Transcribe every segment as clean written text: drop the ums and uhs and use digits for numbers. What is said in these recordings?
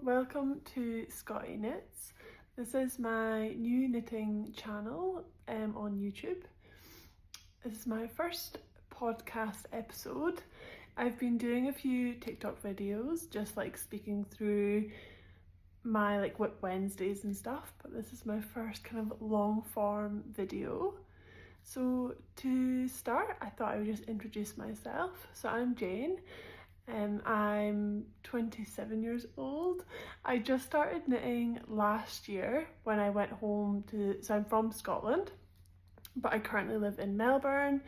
welcome to Scotty Knits. This is my new knitting channel on YouTube. This is my first podcast episode. I've been doing a few TikTok videos, just like speaking through my Whip Wednesdays and stuff, but this is my first kind of long form video. So to start, I thought I would just introduce myself. So I'm Jane. I'm 27 years old. I just started knitting last year when I went home so I'm from Scotland, but I currently live in Melbourne.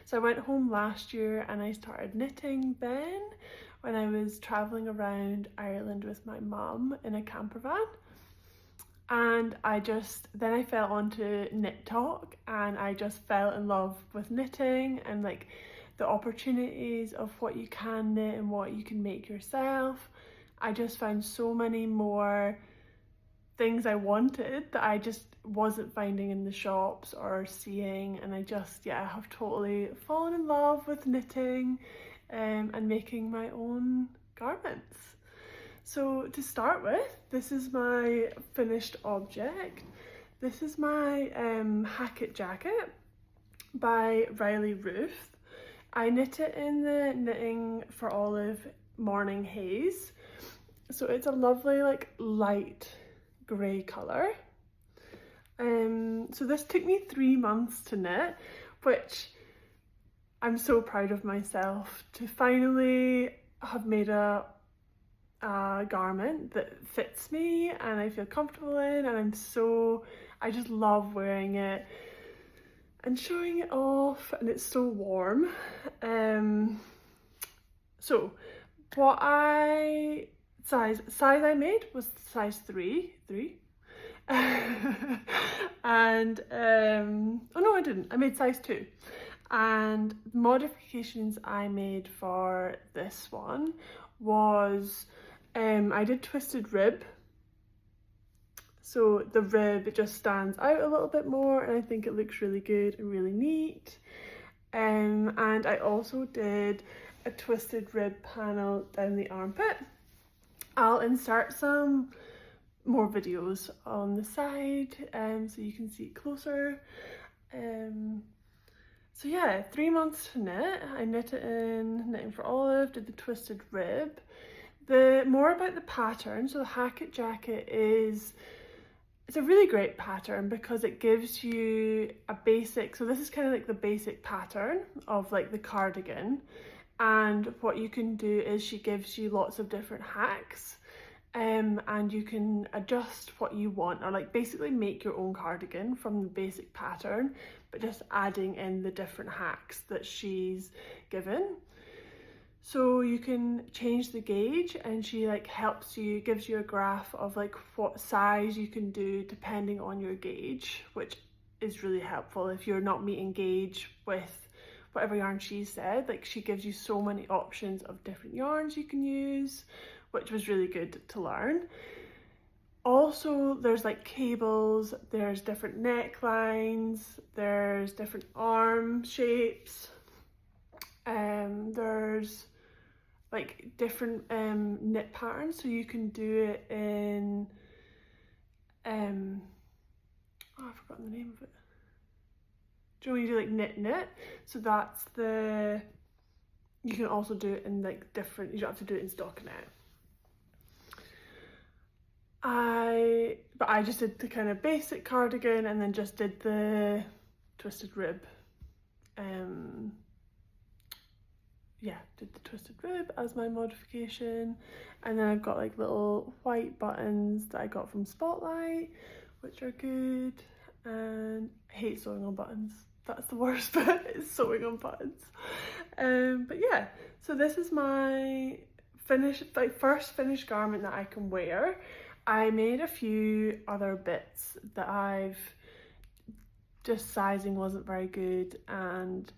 So I went home last year and I started knitting then when I was travelling around Ireland with my mum in a camper van. And then I fell onto Knit Talk and I just fell in love with knitting and the opportunities of what you can knit and what you can make yourself. I just found so many more things I wanted that I just wasn't finding in the shops or seeing, and I have totally fallen in love with knitting and making my own garments. So to start with, this is my finished object. This is my Hackett jacket by Riley Ruth. I knit it in the Knitting for Olive Morning Haze. So it's a lovely light grey colour. So this took me 3 months to knit, which I'm so proud of myself to finally have made a garment that fits me and I feel comfortable in, and I just love wearing it and showing it off, and it's so warm. So what size I made was size 3. And oh no, I didn't. I made size 2. And the modifications I made for this one was I did twisted rib. So the rib, it just stands out a little bit more and I think it looks really good and really neat. And I also did a twisted rib panel down the armpit. I'll insert some more videos on the side so you can see it closer. So yeah, 3 months to knit. I knit it in Knitting for Olive, did the twisted rib. More about the pattern, so the Hackett jacket it's a really great pattern because it gives you a basic, so this is kind of like the basic pattern of the cardigan, and what you can do is she gives you lots of different hacks and you can adjust what you want, or basically make your own cardigan from the basic pattern, but just adding in the different hacks that she's given. So you can change the gauge, and she gives you a graph of what size you can do depending on your gauge, which is really helpful if you're not meeting gauge with whatever yarn she said. She gives you so many options of different yarns you can use, which was really good to learn. Also, there's cables, there's different necklines, there's different arm shapes, there's different knit patterns, so you can do it in I've forgotten the name of it. Do you know when you do knit? So that's you can also do it in different, you don't have to do it in stockinette. But I just did the kind of basic cardigan and then just did the twisted rib. Did the twisted rib as my modification, and then I've got little white buttons that I got from Spotlight, which are good. And I hate sewing on buttons. That's the worst bit, is sewing on buttons. But yeah, so this is my first finished garment that I can wear. I made a few other bits that sizing wasn't very good and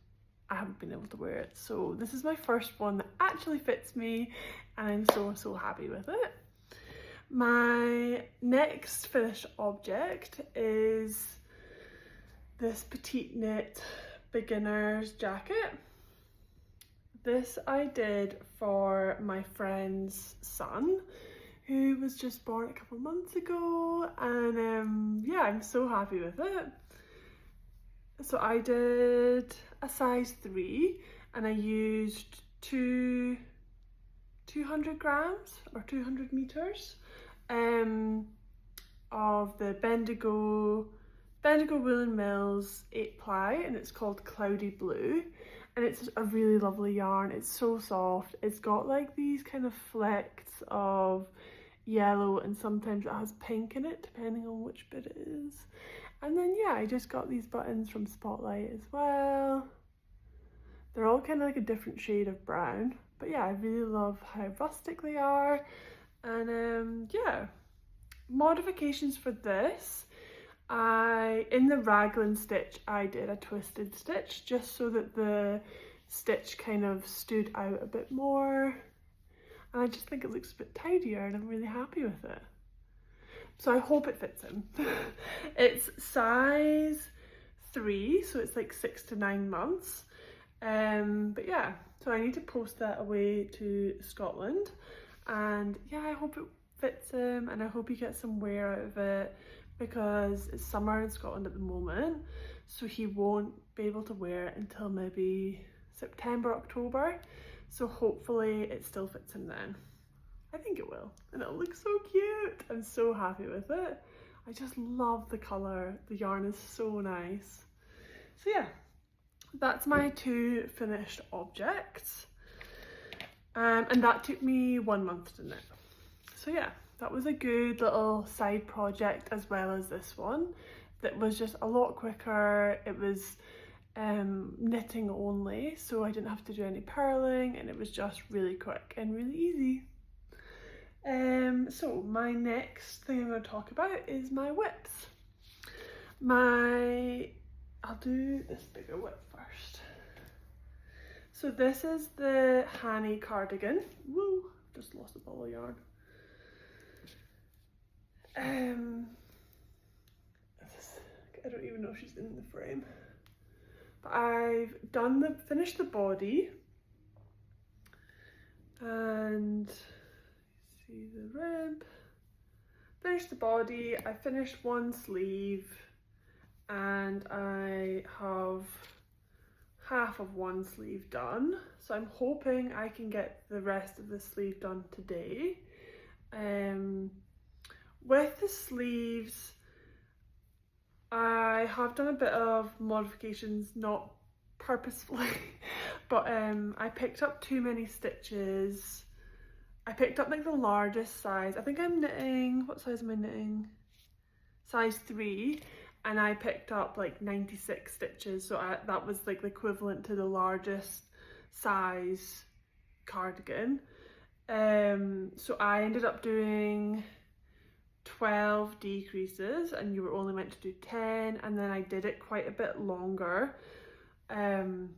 I haven't been able to wear it. So this is my first one that actually fits me and I'm so happy with it. My next finished object is this Petite Knit beginner's jacket. This I did for my friend's son who was just born a couple months ago, and yeah, I'm so happy with it. So I did a size 3 and I used 200 grams or 200 meters of the Bendigo Woolen Mills 8 ply, and it's called Cloudy Blue, and it's a really lovely yarn. It's so soft. It's got like these kind of flecks of yellow, and sometimes it has pink in it depending on which bit it is. And then yeah, I just got these buttons from Spotlight as well. They're all kind of like a different shade of brown, but yeah, I really love how rustic they are. And yeah, modifications for this, in the raglan stitch I did a twisted stitch just so that the stitch kind of stood out a bit more, and I just think it looks a bit tidier and I'm really happy with it. So I hope it fits him. It's size 3, so it's like 6 to 9 months. But yeah, so I need to post that away to Scotland, and yeah, I hope it fits him and I hope he gets some wear out of it, because it's summer in Scotland at the moment, so he won't be able to wear it until maybe September, October. So hopefully it still fits him then. I think it will, and it'll look so cute. I'm so happy with it. I just love the colour. The yarn is so nice. So yeah, that's my 2 finished objects. And that took me 1 month to knit. So yeah, that was a good little side project, as well as this one that was just a lot quicker. It was knitting only, so I didn't have to do any purling, and it was just really quick and really easy. So my next thing I'm going to talk about is my whips. I'll do this bigger whip first. So this is the Hanny cardigan. Woo! Just lost a ball of yarn. I don't even know if she's in the frame. But I've finished the body, and see the rib. Finished the body. I finished one sleeve, and I have half of one sleeve done. So I'm hoping I can get the rest of the sleeve done today. With the sleeves, I have done a bit of modifications, not purposefully, but I picked up too many stitches. I picked up like the largest size. I think I'm knitting, what size am I knitting? Size 3, and I picked up like 96 stitches, so that was like the equivalent to the largest size cardigan. So I ended up doing 12 decreases, and you were only meant to do 10, and then I did it quite a bit longer than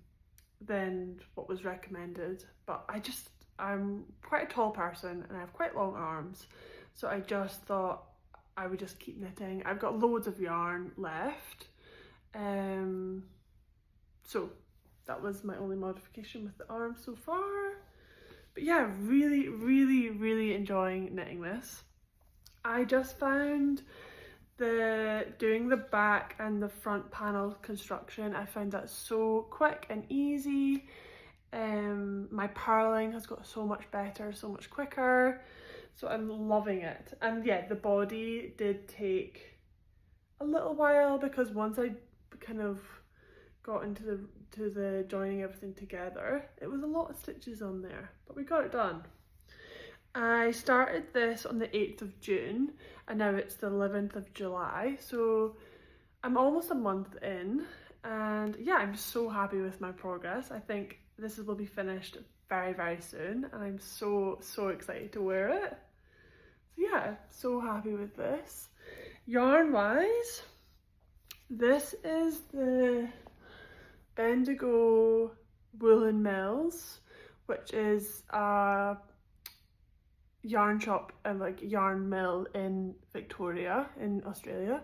what was recommended, but I'm quite a tall person and I have quite long arms, so I just thought I would just keep knitting. I've got loads of yarn left, so that was my only modification with the arms so far. But yeah, really enjoying knitting this. I just found doing the back and the front panel construction, I found that so quick and easy. My purling has got so much better, so much quicker, so I'm loving it. And yeah, the body did take a little while, because once I kind of got into the joining everything together, it was a lot of stitches on there, but we got it done. I started this on the 8th of June and now it's the 11th of July, so I'm almost a month in, and yeah, I'm so happy with my progress. I think this will be finished very soon, and I'm so excited to wear it. So yeah, so happy with this. Yarn wise, this is the Bendigo Woolen Mills, which is a yarn shop and like yarn mill in Victoria in Australia,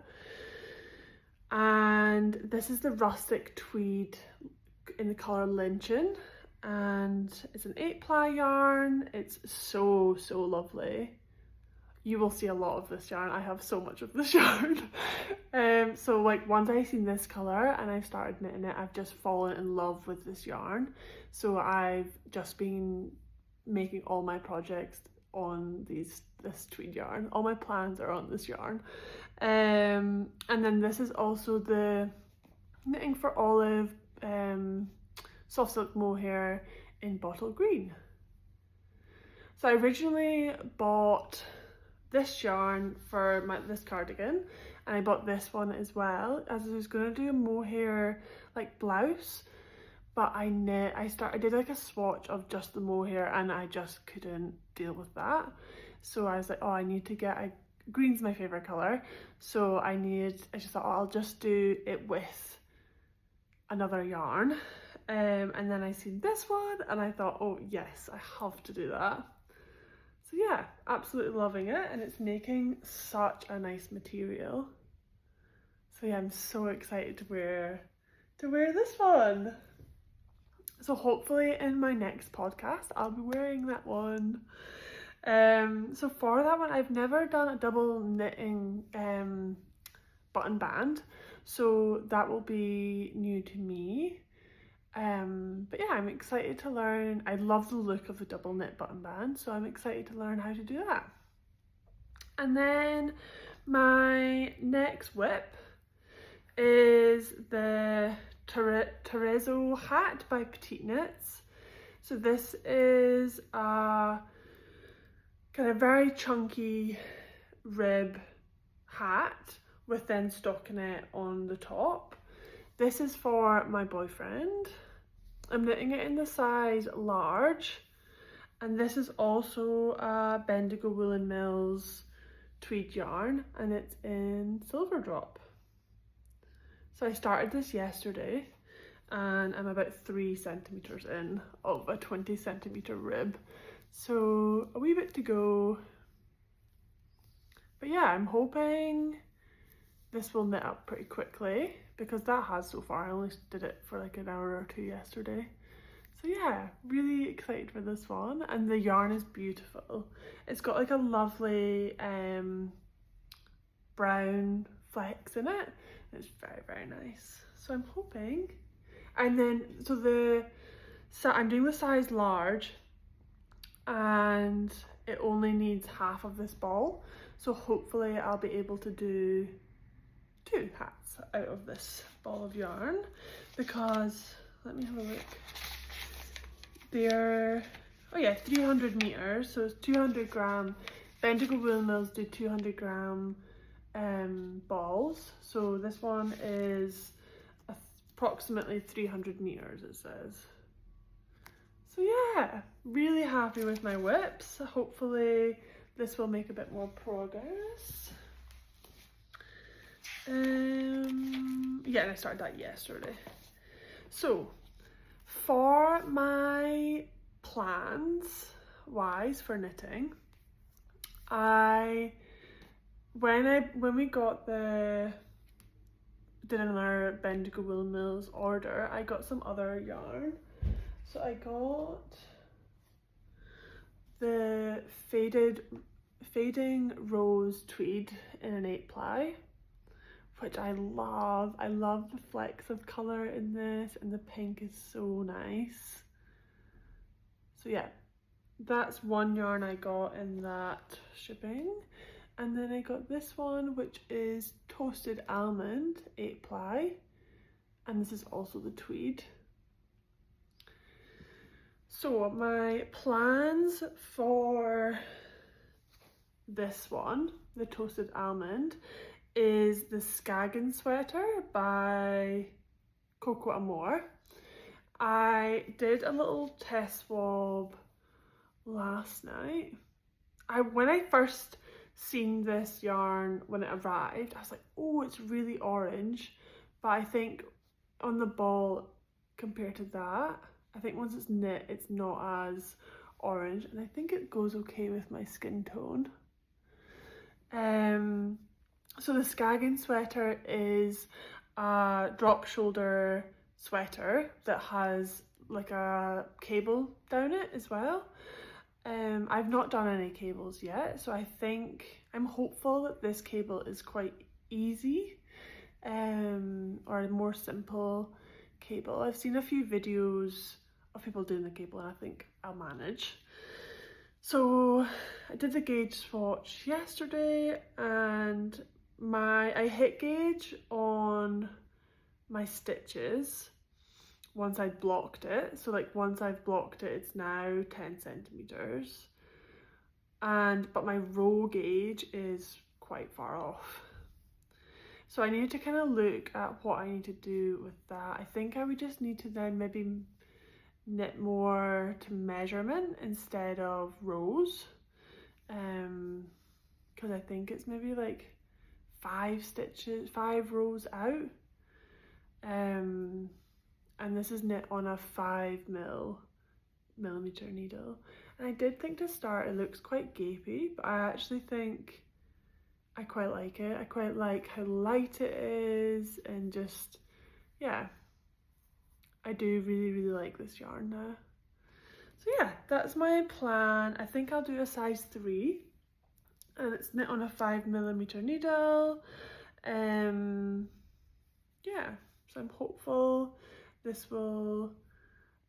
and this is the rustic tweed in the colour Lynchen, and it's an 8 ply yarn. It's so lovely. you will see a lot of this yarn. I have so much of this yarn. So like once I seen this colour and I started knitting it, I've just fallen in love with this yarn. So I've just been making all my projects on this tweed yarn. All my plans are on this yarn. And then this is also the Knitting for Olive soft silk mohair in bottle green. So I originally bought this yarn for this cardigan, and I bought this one as well, as I was going to do a mohair like blouse, but I did like a swatch of just the mohair and I just couldn't deal with that. So I was like, oh, I need to get green's my favourite colour, so I just thought, oh, I'll just do it with another yarn. And then I seen this one and I thought, oh yes, I have to do that. So yeah, absolutely loving it, and it's making such a nice material. So yeah, I'm so excited to wear this one. So hopefully in my next podcast I'll be wearing that one. So for that one, I've never done a double knitting button band, so that will be new to me. But yeah, I'm excited to learn. I love the look of the double knit button band, so I'm excited to learn how to do that. And then my next whip is the Terrazzo hat by Petite Knits. So this is a kind of very chunky rib hat with then stockinette on the top. This is for my boyfriend. I'm knitting it in the size large, and this is also a Bendigo Woolen Mills tweed yarn, and it's in Silver Drop. So I started this yesterday and I'm about 3 centimeters in of a 20 centimeter rib, so a wee bit to go. But yeah, I'm hoping this will knit up pretty quickly, because that has so far. I only did it for like an hour or two yesterday. So yeah, really excited for this one, and the yarn is beautiful. It's got like a lovely brown flecks in it. It's very, very nice. So I'm hoping. And then, so I'm doing the size large, and it only needs half of this ball. So hopefully I'll be able to do 2 hats out of this ball of yarn, because let me have a look. They're, oh yeah, 300 meters, so it's 200 gram. Bendigo Woolen Mills do 200 gram balls, so this one is approximately 300 meters, it says. So yeah, really happy with my whips. Hopefully this will make a bit more progress. Yeah, and I started that yesterday. So for my plans wise for knitting, when we got did another Bendigo Woolen Mills order, I got some other yarn. So I got the Fading Rose Tweed in an 8-ply, which I love. I love the flecks of colour in this, and the pink is so nice. So yeah, that's one yarn I got in that shipping. And then I got this one, which is Toasted Almond 8-ply, and this is also the tweed. So my plans for this one, the Toasted Almond, is the Skagen sweater by Coco Amore. I did a little test swab last night. When I first seen this yarn when it arrived, I was like, oh, it's really orange, but I think on the ball compared to that, I think once it's knit it's not as orange, and I think it goes okay with my skin tone. So the Skagen sweater is a drop shoulder sweater that has like a cable down it as well, I've not done any cables yet, so I think I'm hopeful that this cable is quite easy, or a more simple cable. I've seen a few videos of people doing the cable and I think I'll manage. So I did the gauge swatch yesterday, and I hit gauge on my stitches once I'd blocked it. So like once I've blocked it, it's now 10 centimeters, but my row gauge is quite far off. So I need to kind of look at what I need to do with that. I think I would just need to then maybe knit more to measurement instead of rows, because I think it's maybe like 5 rows out, and this is knit on a 5mm needle. And I did think to start it looks quite gapey, but I actually think I quite like it. I quite like how light it is, and just, yeah, I do really like this yarn now. So yeah, that's my plan. I think I'll do a size 3, and it's knit on a 5mm needle. Yeah, so I'm hopeful this will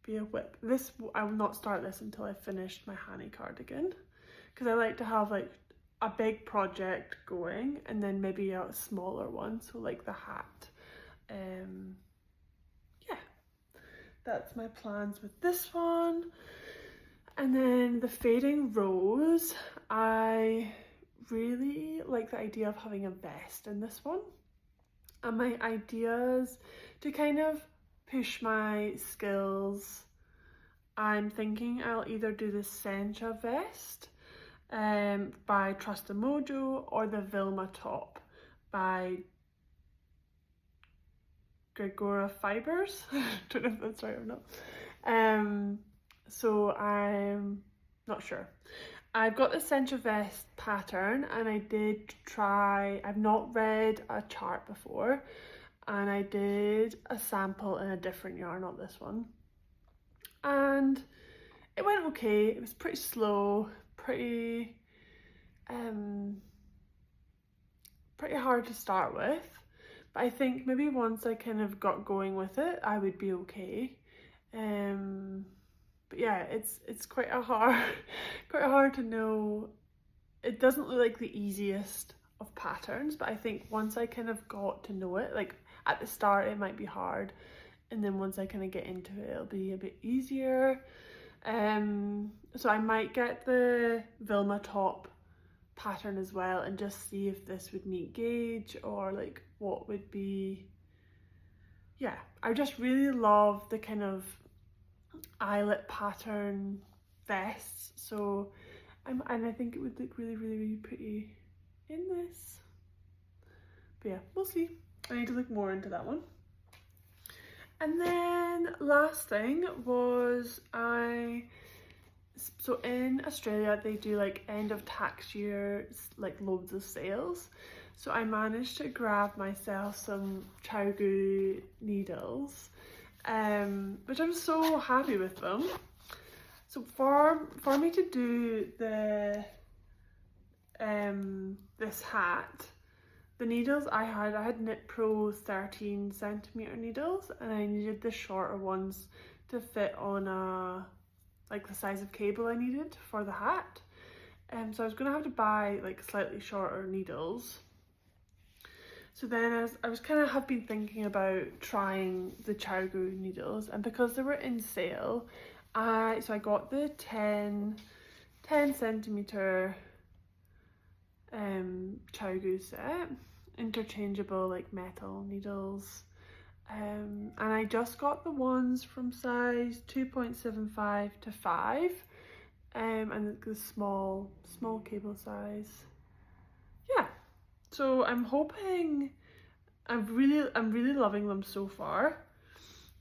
be a whip. I will not start this until I've finished my Hanny cardigan, because I like to have like a big project going and then maybe a smaller one, so like the hat. Yeah, that's my plans with this one. And then the fading rose, I really like the idea of having a vest in this one. And my ideas to kind of push my skills, I'm thinking I'll either do the Sencha vest by Trust the Mojo, or the Vilma top by Gregora Fibers. Don't know if that's right or not. So I'm not sure. I've got the Sencha vest pattern, and I did try, I've not read a chart before, and I did a sample in a different yarn, not this one, and it went okay. It was pretty slow, pretty hard to start with, but I think maybe once I kind of got going with it, I would be okay. But yeah, it's quite hard to know. It doesn't look like the easiest of patterns, but I think once I kind of got to know it, like at the start it might be hard, and then once I kind of get into it, it'll be a bit easier. So I might get the Vilma top pattern as well, and just see if this would meet gauge, or like what would be. Yeah, I just really love the kind of eyelet pattern vests, so and I think it would look really pretty in this. But yeah, we'll see. I need to look more into that one. And then last thing was so in Australia they do like end of tax year, like loads of sales. So I managed to grab myself some Chowgu needles, which I'm so happy with them. So for me to do the this hat, the needles I had Knit Pro 13cm needles, and I needed the shorter ones to fit on like the size of cable I needed for the hat. So I was gonna have to buy like slightly shorter needles. So then I was kind of have been thinking about trying the Chowgu needles, and because they were in sale, I got the 10 centimeter Chowgu set, interchangeable like metal needles, and I just got the ones from size 2.75 to 5, and the small cable size. Yeah, so I'm hoping. I'm really loving them so far.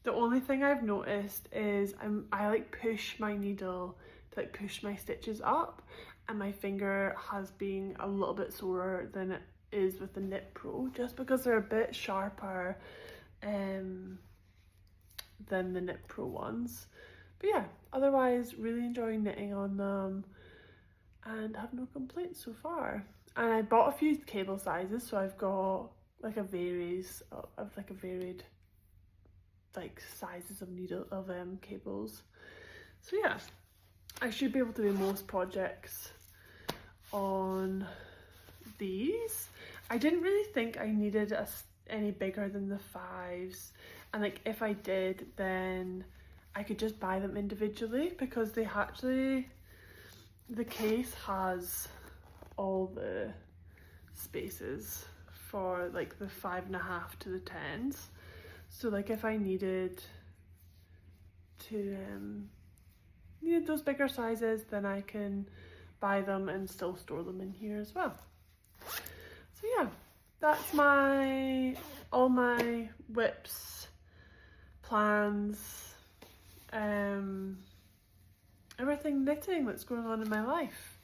The only thing I've noticed is I like push my needle to like push my stitches up, and my finger has been a little bit sorer than it is with the Knit Pro, just because they're a bit sharper than the Knit Pro ones. But yeah, otherwise really enjoying knitting on them and have no complaints so far. And I bought a few cable sizes, so I've got like a varied like sizes of cables. So yeah, I should be able to do most projects on these. I didn't really think I needed any bigger than the 5s, and like if I did, then I could just buy them individually, because they actually, the case has all the spaces for like the 5.5 to the 10s. So like if I needed to needed those bigger sizes, then I can buy them and still store them in here as well. So yeah, that's all my whips, plans, everything knitting that's going on in my life.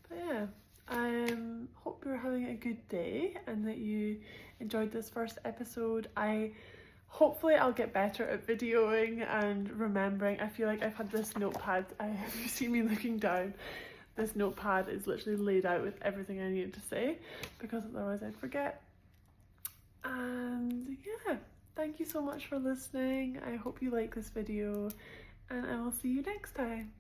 But yeah, I hope you're having a good day and that you enjoyed this first episode. Hopefully I'll get better at videoing and remembering. I feel like I've had this notepad, if you see me looking down, this notepad is literally laid out with everything I needed to say, because otherwise I'd forget. And yeah, thank you so much for listening. I hope you like this video, and I will see you next time.